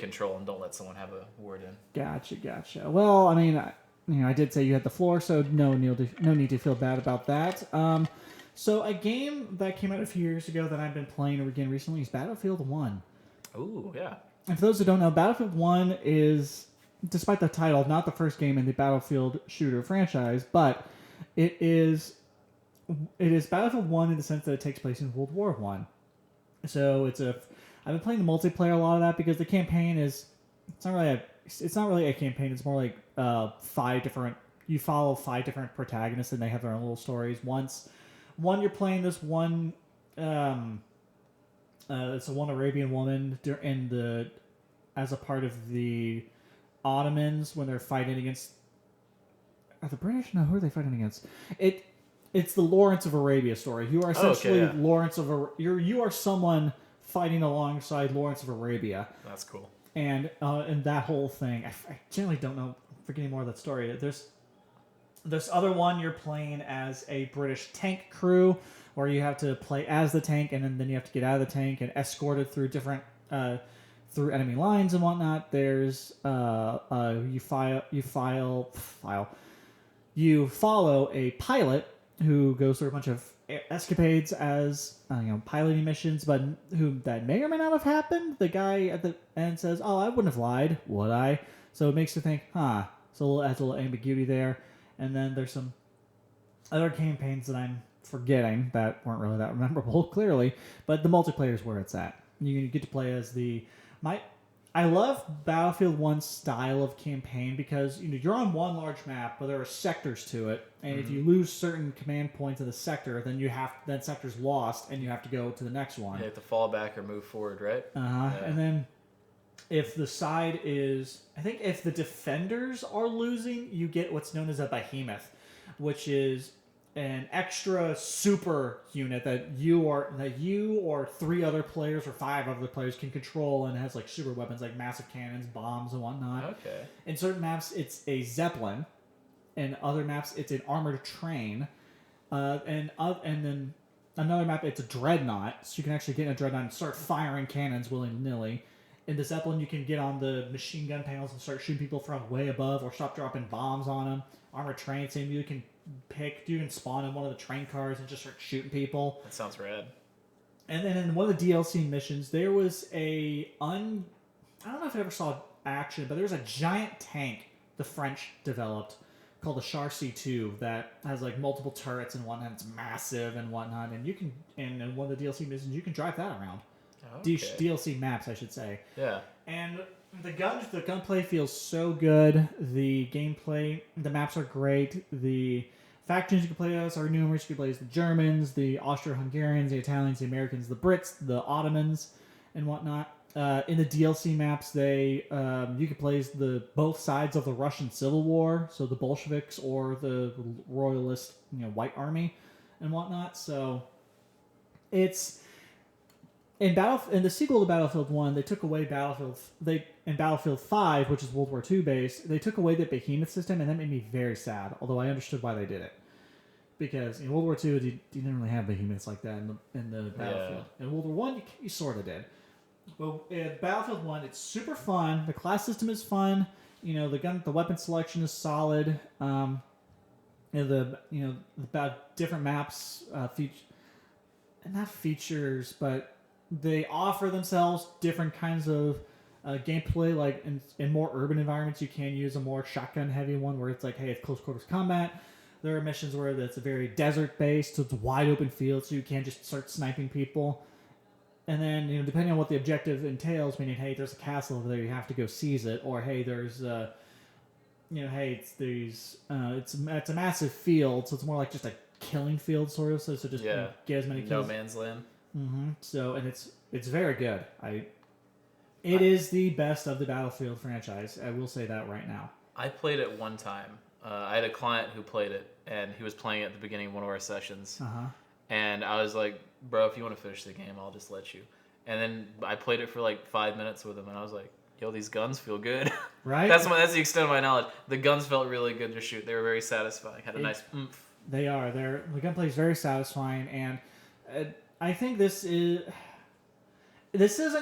control and don't let someone have a word in. Gotcha. Well, I mean, I did say you had the floor, so no need to feel bad about that. So a game that came out a few years ago that I've been playing again recently is Battlefield 1. Ooh, yeah. And for those who don't know, Battlefield 1 is despite the title, not the first game in the Battlefield shooter franchise, but it is Battlefield 1 in the sense that it takes place in World War One. So I've been playing the multiplayer a lot of that because the campaign it's not really a campaign. It's more like you follow 5 different protagonists and they have their own little stories. One you're playing this one, it's a one Arabian woman as a part of the Ottomans when they're fighting against. Are the British? No, who are they fighting against? It's the Lawrence of Arabia story. You are essentially Lawrence of you are someone fighting alongside Lawrence of Arabia. That's cool. And that whole thing, I generally don't know. I'm forgetting more of that story. There's this other one you're playing as a British tank crew, where you have to play as the tank, and then you have to get out of the tank and escort it through different through enemy lines and whatnot. There's you follow a pilot who goes through a bunch of escapades as piloting missions, but that may or may not have happened. The guy at the end says, "Oh, I wouldn't have lied, would I?" So it makes you think, huh? So it adds a little ambiguity there. And then there's some other campaigns that I'm forgetting that weren't really that memorable, clearly, but the multiplayer is where it's at. You get to play as I love Battlefield 1's style of campaign because you're on one large map, but there are sectors to it, and if you lose certain command points of the sector, then sector's lost, and you have to go to the next one. You have to fall back or move forward, right? Yeah. And then if the side is, I think if the defenders are losing, you get what's known as a behemoth, which is an extra super unit that you or 3 other players or 5 other players can control, and has like super weapons like massive cannons, bombs, and whatnot. Okay. In certain maps, it's a zeppelin. In other maps, it's an armored train. And then another map, it's a dreadnought. So you can actually get in a dreadnought and start firing cannons willy-nilly. In the zeppelin, you can get on the machine gun panels and start shooting people from way above, or stop dropping bombs on them. Armored train, same. You can spawn in one of the train cars and just start shooting people. That sounds rad. And then in one of the DLC missions, there was I don't know if I ever saw action, but there was a giant tank the French developed called the Char C2 that has like multiple turrets and whatnot. It's massive and whatnot, and in one of the DLC missions you can drive that around. Okay. DLC maps, I should say. Yeah. And the gunplay feels so good. The gameplay, the maps are great. The factions you can play as are numerous. You can play as the Germans, the Austro-Hungarians, the Italians, the Americans, the Brits, the Ottomans, and whatnot. In the DLC maps, you can play as both sides of the Russian Civil War, so the Bolsheviks or the Royalist, White Army, and whatnot. So it's in the sequel to Battlefield 1, they took away in Battlefield 5, which is World War II based, they took away the behemoth system, and that made me very sad, although I understood why they did it. Because in World War II, you didn't really have behemoths like that in the Battlefield. Yeah. In World War I, you sort of did. But in Battlefield 1, it's super fun. The class system is fun. The weapon selection is solid. About different maps not features, but they offer themselves different kinds of gameplay. Like in more urban environments, you can use a more shotgun-heavy one where it's like, hey, it's close quarters combat. There are missions where it's a very desert-based, so it's a wide open field, so you can't just start sniping people. And then, depending on what the objective entails, meaning, hey, there's a castle over there, you have to go seize it, or hey, there's, it's a massive field, so it's more like just a killing field, sort of. So just get as many kills. No man's land. Mm-hmm. So, and it's very good. It is the best of the Battlefield franchise. I will say that right now. I played it one time. I had a client who played it, and he was playing it at the beginning of one of our sessions. Uh-huh. And I was like, bro, if you want to finish the game, I'll just let you. And then I played it for like 5 minutes with him, and I was like, yo, these guns feel good. Right? That's the extent of my knowledge. The guns felt really good to shoot. They were very satisfying. Had a nice oomph. They are. The gunplay is very satisfying, and I think this isn't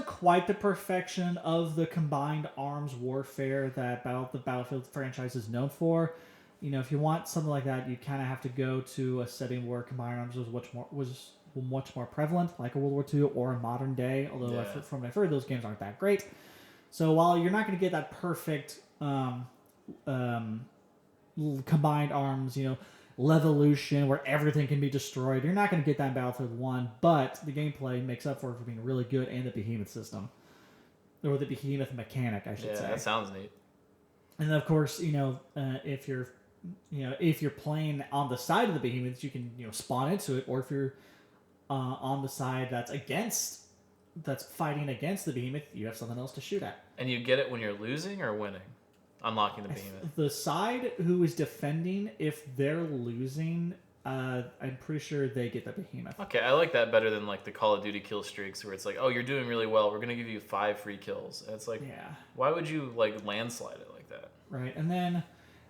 quite the perfection of the combined arms warfare that the Battlefield franchise is known for. If you want something like that, you kind of have to go to a setting where combined arms was much more prevalent, like a World War II or a modern day. Although from what I've heard, those games aren't that great. So while you're not going to get that perfect um, um, combined arms, Levolution, where everything can be destroyed. You're not going to get that in Battlefield 1, but the gameplay makes up for it for being really good, and the behemoth system. Or the behemoth mechanic, I should say. Yeah, that sounds neat. And then, of course, if you're playing on the side of the behemoths, you can spawn into it, or if you're on the side that's fighting against the behemoth, you have something else to shoot at. And you get it when you're losing or winning, unlocking the behemoth. The side who is defending, if they're losing, I'm pretty sure they get the behemoth. Okay, I like that better than like the Call of Duty kill streaks where it's like, oh, you're doing really well, we're gonna give you 5 free kills. And it's like, why would you like landslide it like that? Right, and then,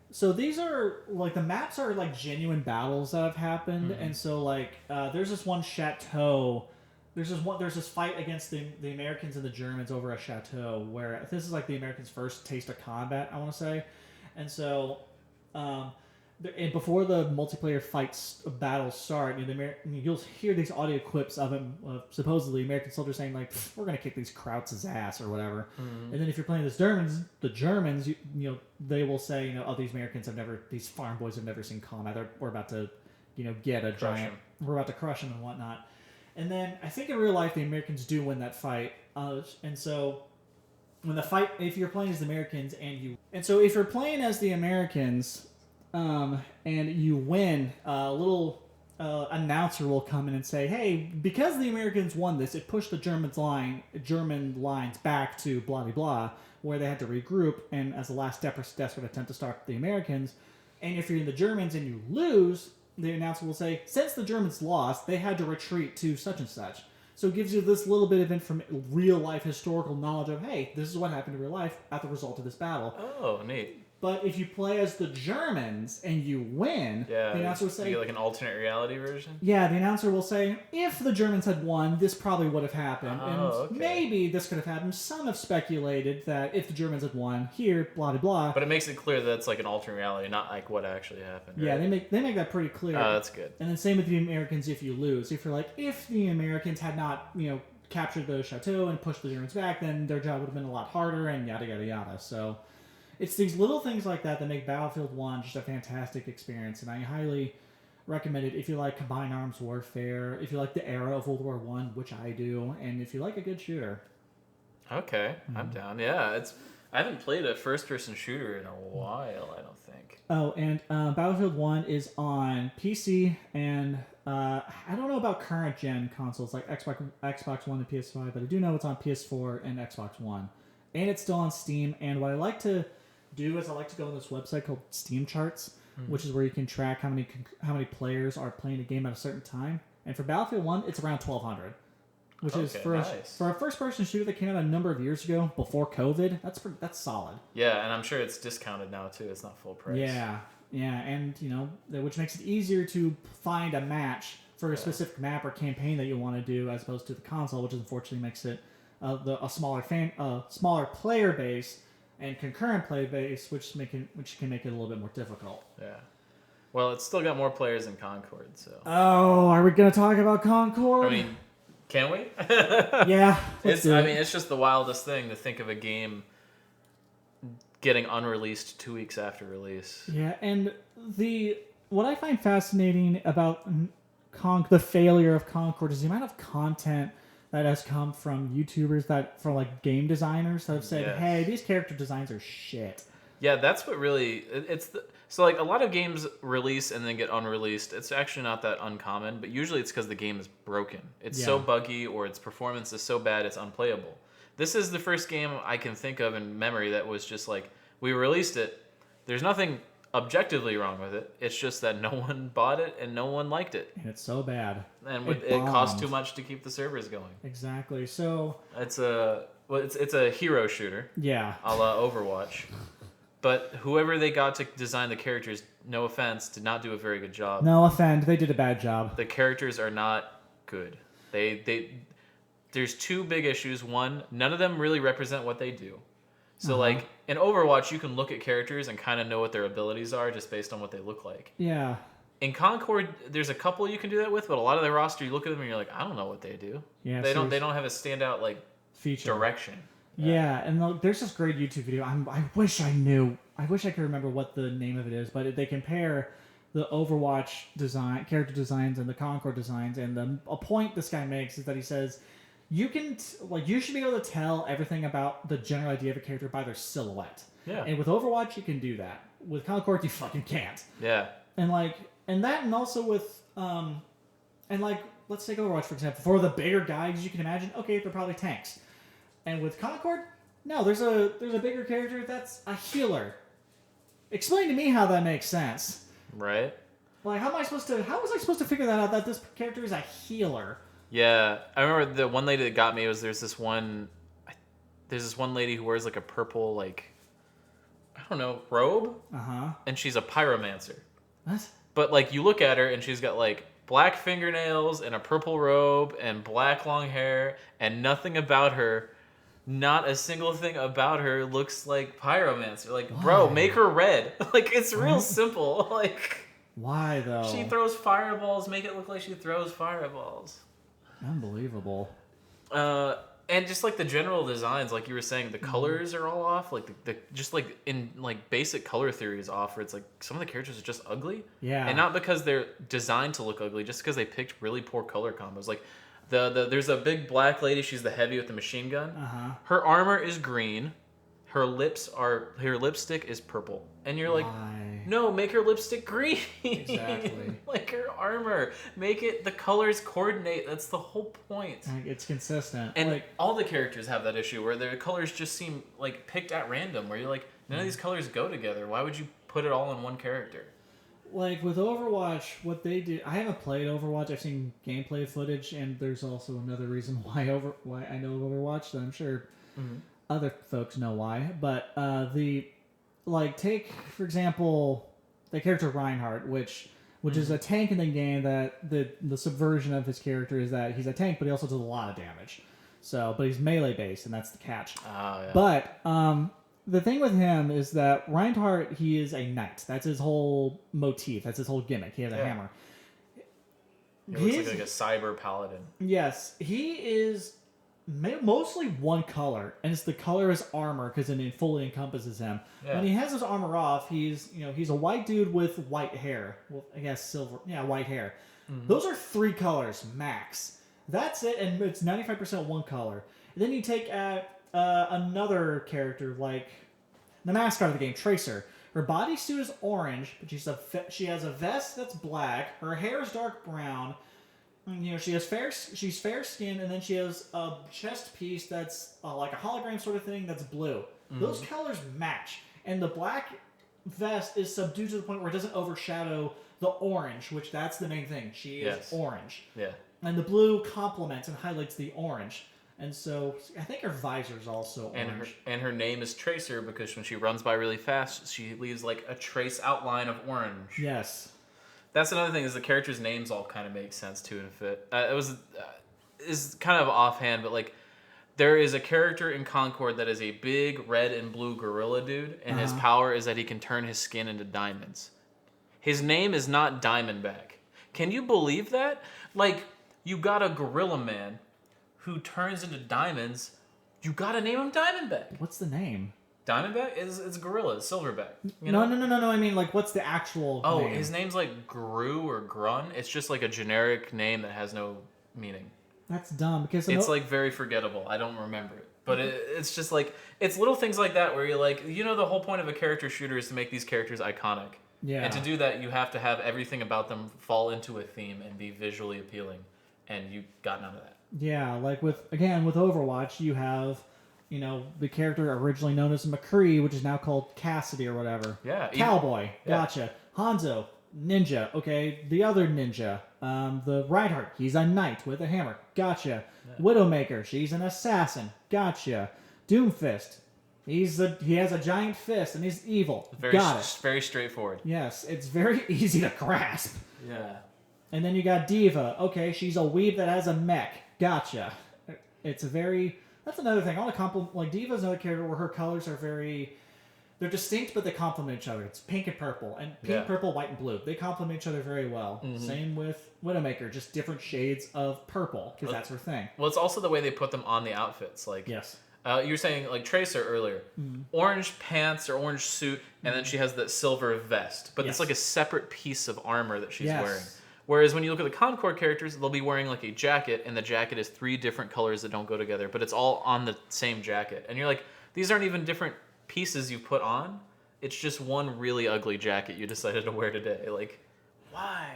so these are like the maps are like genuine battles that have happened, and so like there's this one chateau. There's this fight against the Americans and the Germans over a chateau where this is like the Americans' first taste of combat, I want to say, and so. And before the multiplayer battles start, you'll hear these audio clips of him, supposedly American soldiers saying like, "We're gonna kick these Krauts' ass" or whatever. Mm-hmm. And then if you're playing the Germans, they will say, "Oh, these farm boys have never seen combat. We're about to, get a giant. We're about to crush them and whatnot." And then I think in real life the Americans do win that fight, and so. When the fight, if you're playing as the Americans if you're playing as the Americans, and you win, a little announcer will come in and say, "Hey, because the Americans won this, it pushed the German lines back to blah blah blah, where they had to regroup, and as a last desperate attempt to start the Americans. And if you're in the Germans and you lose, the announcer will say, since the Germans lost, they had to retreat to such and such." So it gives you this little bit of real-life historical knowledge of, hey, this is what happened in real life as a result of this battle. Oh, neat. But if you play as the Germans and you win, the announcer will say... You get like an alternate reality version? Yeah, the announcer will say, if the Germans had won, this probably would have happened. Maybe this could have happened. Some have speculated that if the Germans had won, here, blah, blah, blah. But it makes it clear that it's like an alternate reality, not like what actually happened. Right? Yeah, they make that pretty clear. Oh, that's good. And then same with the Americans if you lose. If you're like, if the Americans had not, captured the chateau and pushed the Germans back, then their job would have been a lot harder and yada, yada, yada. So... It's these little things like that make Battlefield 1 just a fantastic experience, and I highly recommend it if you like combined arms warfare, if you like the era of World War I, which I do, and if you like a good shooter. Okay, I'm down. Yeah, I haven't played a first-person shooter in a while, I don't think. Oh, and Battlefield 1 is on PC, and I don't know about current-gen consoles like Xbox One and PS5, but I do know it's on PS4 and Xbox One. And it's still on Steam, and what I like to do is I like to go on this website called Steam Charts, which is where you can track how many players are playing a game at a certain time. And for Battlefield 1, it's around 1,200, which is for a first-person shooter that came out a number of years ago before COVID. That's solid. Yeah, and I'm sure it's discounted now too. It's not full price. Yeah, and which makes it easier to find a match for a specific map or campaign that you want to do, as opposed to the console, which unfortunately makes it a smaller player base. And concurrent play base, which can make it a little bit more difficult. Yeah. Well, it's still got more players than Concord, so. Oh, are we gonna talk about Concord? I mean, can we? Yeah. It's just the wildest thing to think of a game getting unreleased 2 weeks after release. Yeah, and what I find fascinating about the failure of Concord is the amount of content that has come from YouTubers from like game designers that have said, "Hey, these character designs are shit." Yeah, that's what really so like a lot of games release and then get unreleased. It's actually not that uncommon, but usually it's because the game is broken. It's so buggy or its performance is so bad it's unplayable. This is the first game I can think of in memory that was just like, we released it. There's nothing objectively wrong with it. It's just that no one bought it and no one liked it. And it's so bad. And it cost too much to keep the servers going. Exactly. So it's a hero shooter. Yeah. A la Overwatch. But whoever they got to design the characters, no offense, did not do a very good job. No offense, they did a bad job. The characters are not good. There's two big issues. One, none of them really represent what they do. So, like, in Overwatch, you can look at characters and kind of know what their abilities are just based on what they look like. Yeah. In Concord, there's a couple you can do that with, but a lot of the roster, you look at them and you're like, I don't know what they do. Yeah. They don't have a standout, like, feature. direction. Yeah, and there's this great YouTube video. I wish I knew. I wish I could remember what the name of it is, but they compare the Overwatch character designs, and the Concord designs, and a point this guy makes is that he says you should be able to tell everything about the general idea of a character by their silhouette. Yeah. And with Overwatch, you can do that. With Concord, you fucking can't. Yeah. And also with let's take Overwatch for example. For the bigger guys, you can imagine, okay, they're probably tanks. And with Concord, no, there's a bigger character that's a healer. Explain to me how that makes sense. Right. Like, how was I supposed to figure that out, that this character is a healer? Yeah, I remember the one lady that got me was there's this one lady who wears like a purple, like, I don't know, robe? Uh-huh. And she's a pyromancer. What? But like you look at her and she's got like black fingernails and a purple robe and black long hair, and nothing about her, not a single thing about her looks like pyromancer. Like, why? Bro, make her red. Like, it's real simple. Like, why though? She throws fireballs, make it look like she throws fireballs. Unbelievable. And just like the general designs, like you were saying, the colors are all off. Like the just like in like basic color theory is off. Where it's like some of the characters are just ugly. Yeah. And not because they're designed to look ugly, just because they picked really poor color combos. Like there's a big black lady. She's the heavy with the machine gun. Uh-huh. Her armor is green. Her lipstick is purple. And you're like, no, make her lipstick green. Exactly. Like her armor. Make it, the colors coordinate. That's the whole point. It's consistent. And like, all the characters have that issue where their colors just seem like picked at random, where you're like, none of these colors go together. Why would you put it all in one character? Like with Overwatch, what they did, I haven't played Overwatch. I've seen gameplay footage, and there's also another reason why I know Overwatch that I'm sure other folks know why. But take for example the character Reinhardt, which is a tank in the game. That the subversion of his character is that he's a tank, but he also does a lot of damage. So, but he's melee based, and that's the catch. Oh, yeah. But the thing with him is that Reinhardt, he is a knight. That's his whole motif. That's his whole gimmick. He has a hammer. He looks like a cyber paladin. Yes, he is mostly one color, and it's the color of his armor because it fully encompasses him. Yeah. When he has his armor off, he's a white dude with white hair. Well, I guess silver. Yeah, white hair. Mm-hmm. Those are 3 colors max. That's it, and it's 95% one color. And then you take another character like the mascot of the game, Tracer. Her bodysuit is orange, but she has a vest that's black. Her hair is dark brown. She's fair skinned, and then she has a chest piece that's like a hologram sort of thing that's blue. Mm-hmm. Those colors match, and the black vest is subdued to the point where it doesn't overshadow the orange, which that's the main thing. She is orange. Yeah. And the blue complements and highlights the orange. And so I think her visor is also orange. And her name is Tracer because when she runs by really fast, she leaves like a trace outline of orange. Yes. That's another thing is the characters' names all kind of make sense too and fit. Is kind of offhand, but like there is a character in Concord that is a big red and blue gorilla dude, and his power is that he can turn his skin into diamonds. His name is not Diamondback. Can you believe that? Like, you got a gorilla man who turns into diamonds. You gotta name him Diamondback. What's the name? Diamondback is gorilla, it's silverback. No. I mean, like, what's the actual name? His name's like Gru or Grun. It's just like a generic name that has no meaning. That's dumb because it's like very forgettable. I don't remember it. But it's just like, it's little things like that where you're like, the whole point of a character shooter is to make these characters iconic. Yeah. And to do that, you have to have everything about them fall into a theme and be visually appealing. And you got none of that. Yeah, like with Overwatch, you have, the character originally known as McCree, which is now called Cassidy or whatever. Yeah. Cowboy. Gotcha. Hanzo. Ninja. Okay. The other ninja. The Reinhardt. He's a knight with a hammer. Gotcha. Yeah. Widowmaker. She's an assassin. Gotcha. Doomfist. He has a giant fist and he's evil. Got it. Very straightforward. Yes. It's very easy to grasp. Yeah. And then you got Diva. Okay, she's a weeb that has a mech. Gotcha. That's another thing. I want to compliment, like, Diva's another character where her colors are they're distinct, but they complement each other. It's pink and purple. And pink, purple, white, and blue. They complement each other very well. Mm-hmm. Same with Widowmaker, just different shades of purple, because that's her thing. Well, it's also the way they put them on the outfits. Like, yes. You were saying like Tracer earlier, orange pants or orange suit, and then she has that silver vest, but it's like a separate piece of armor that she's wearing. Whereas when you look at the Concord characters, they'll be wearing like a jacket, and the jacket is 3 different colors that don't go together, but it's all on the same jacket. And you're like, these aren't even different pieces you put on. It's just one really ugly jacket you decided to wear today. Like, why?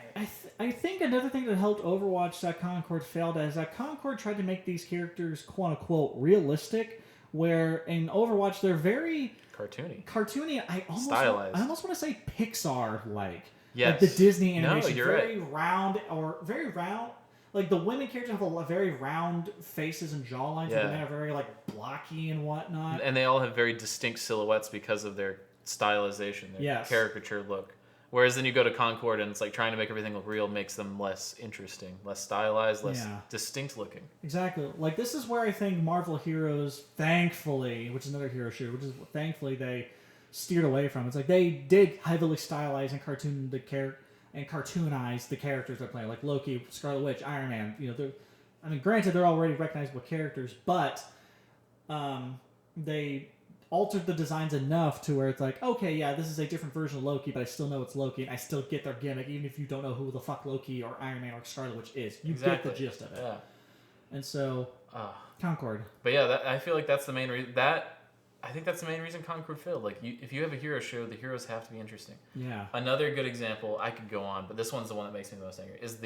I think another thing that helped Overwatch that Concord failed at is that Concord tried to make these characters quote-unquote realistic, where in Overwatch they're very... Cartoony. I almost want to say Pixar-like. Yes. Like the Disney animation. No, you're very round. Like the women characters have a very round faces and jawlines. Yeah. And the men are very like blocky and whatnot. And they all have very distinct silhouettes because of their stylization, their caricature look. Whereas then you go to Concord and it's like trying to make everything look real makes them less interesting, less stylized, less distinct looking. Exactly. Like this is where I think Marvel Heroes, thankfully, which is another hero shooter, which is thankfully they steered away from. It's like they did heavily stylize and cartoonize the characters they're playing, like Loki, Scarlet Witch, Iron Man. You know, granted they're already recognizable characters, but they altered the designs enough to where it's like, okay, yeah, this is a different version of Loki, but I still know it's Loki, and I still get their gimmick, even if you don't know who the fuck Loki or Iron Man or Scarlet Witch is. You get the gist of it. Yeah. And so, Concord. But yeah, I feel like that's the main reason. I think that's the main reason Concord failed. Like, if you have a hero show, the heroes have to be interesting. Yeah. Another good example, I could go on, but this one's the one that makes me the most angry, is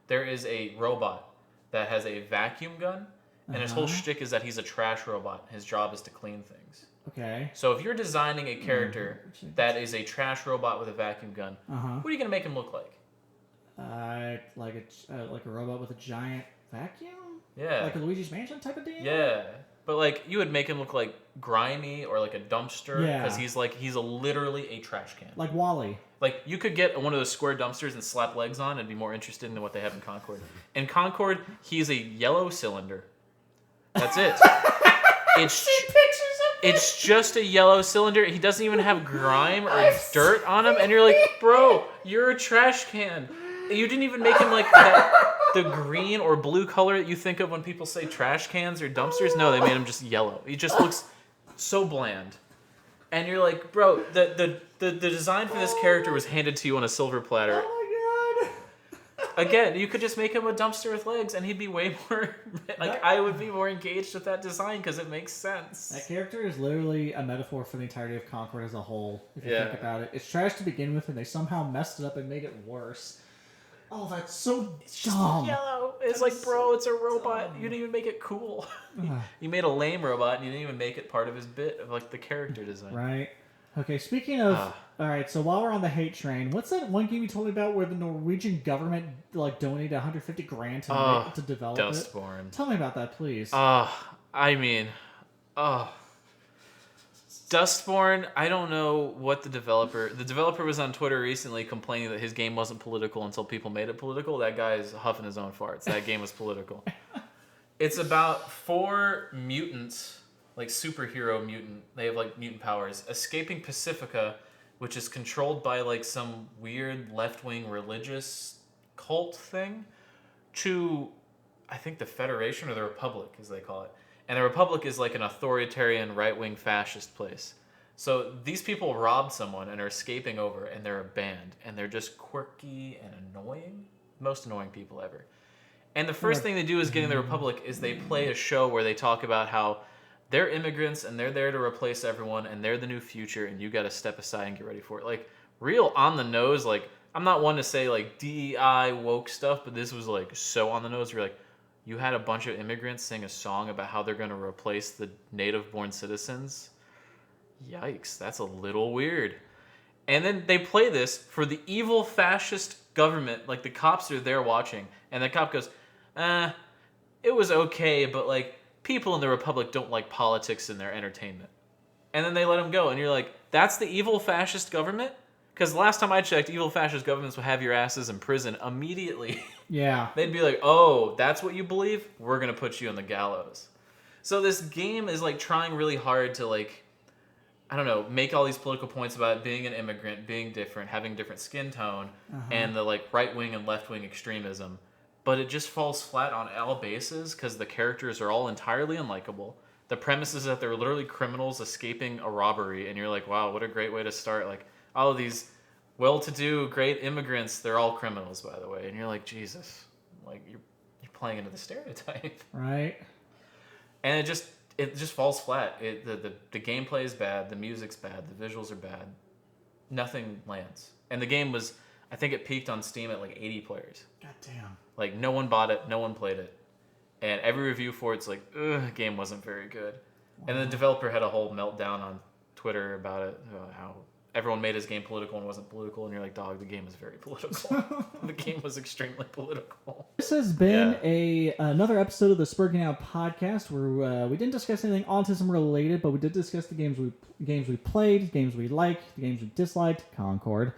there is a robot that has a vacuum gun, and his whole shtick is that he's a trash robot. His job is to clean things. Okay. So if you're designing a character that is a trash robot with a vacuum gun, what are you going to make him look like? Like a robot with a giant vacuum? Yeah. Like a Luigi's Mansion type of deal? Yeah. But like you would make him look like grimy or like a dumpster because he's literally a trash can. Like Wall-E. Like you could get one of those square dumpsters and slap legs on and be more interested in what they have in Concord. In Concord, he's a yellow cylinder. That's it. It's just a yellow cylinder. He doesn't even have grime or dirt on him, and you're like, bro, you're a trash can. You didn't even make him like the green or blue color that you think of when people say trash cans or dumpsters. No, they made him just yellow. He just looks so bland. And you're like, bro, the design for this character was handed to you on a silver platter. Oh my god. Again, you could just make him a dumpster with legs, and he'd be way more... I would be more engaged with that design because it makes sense. That character is literally a metaphor for the entirety of Concord as a whole, if you think about it. It's trash to begin with, and they somehow messed it up and made it worse. Oh, that's so dumb. Just yellow. It's like, bro, it's a robot. You didn't even make it cool. You made a lame robot, and you didn't even make it part of his bit of like the character design. Right. Okay, speaking of... Alright, so while we're on the hate train, what's that one game you told me about where the Norwegian government like donated $150,000 to develop Dustborn. it? Tell me about that, please. Dustborn, I don't know what the developer was on Twitter recently complaining that his game wasn't political until people made it political. That guy is huffing his own farts. That game was political. It's about 4 mutants, like superhero mutant. They have like mutant powers, escaping Pacifica, which is controlled by like some weird left-wing religious cult thing, to, I think, the Federation or the Republic, as they call it. And the Republic is like an authoritarian right-wing fascist place. So these people robbed someone and are escaping over, and they're a band, and they're just quirky and annoying. Most annoying people ever. And the first thing they do is getting the Republic is they play a show where they talk about how they're immigrants and they're there to replace everyone and they're the new future and you got to step aside and get ready for it. Like, real on the nose. Like, I'm not one to say like DEI woke stuff, but this was like so on the nose. You're like, you had a bunch of immigrants sing a song about how they're going to replace the native born citizens. Yikes, that's a little weird. And then they play this for the evil fascist government. Like, the cops are there watching, and the cop goes, it was okay, but like, people in the Republic don't like politics in their entertainment. And then they let him go. And you're like, that's the evil fascist government? Because last time I checked, evil fascist governments would have your asses in prison immediately. Yeah. They'd be like, oh, that's what you believe? We're going to put you on the gallows. So this game is like trying really hard to like, I don't know, make all these political points about being an immigrant, being different, having different skin tone, and the like right-wing and left-wing extremism. But it just falls flat on all bases because the characters are all entirely unlikable. The premise is that they're literally criminals escaping a robbery, and you're like, wow, what a great way to start. Like, all of these well-to-do, great immigrants, they're all criminals, by the way. And you're like, Jesus, like, you're playing into the stereotype. Right. And it just falls flat. The gameplay is bad, the music's bad, the visuals are bad. Nothing lands. And the game was, I think it peaked on Steam at like 80 players. God damn. Like, no one bought it, no one played it. And every review for it's like, ugh, game wasn't very good. Wow. And the developer had a whole meltdown on Twitter about it, how everyone made his game political and wasn't political. And you're like, dog, the game is very political. The game was extremely political. This has been another episode of the Sperging Out Podcast where we didn't discuss anything autism related, but we did discuss the games we played, games we liked, the games we disliked, Concord.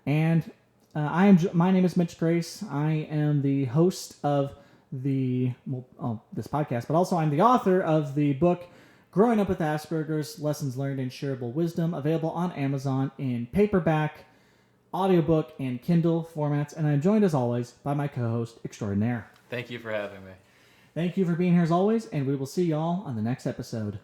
And my name is Mitch Grace. I am the host of this podcast, but also I'm the author of the book Growing Up with Asperger's, Lessons Learned in Shareable Wisdom, available on Amazon in paperback, audiobook, and Kindle formats. And I'm joined as always by my co-host extraordinaire. Thank you for having me. Thank you for being here as always, and we will see y'all on the next episode.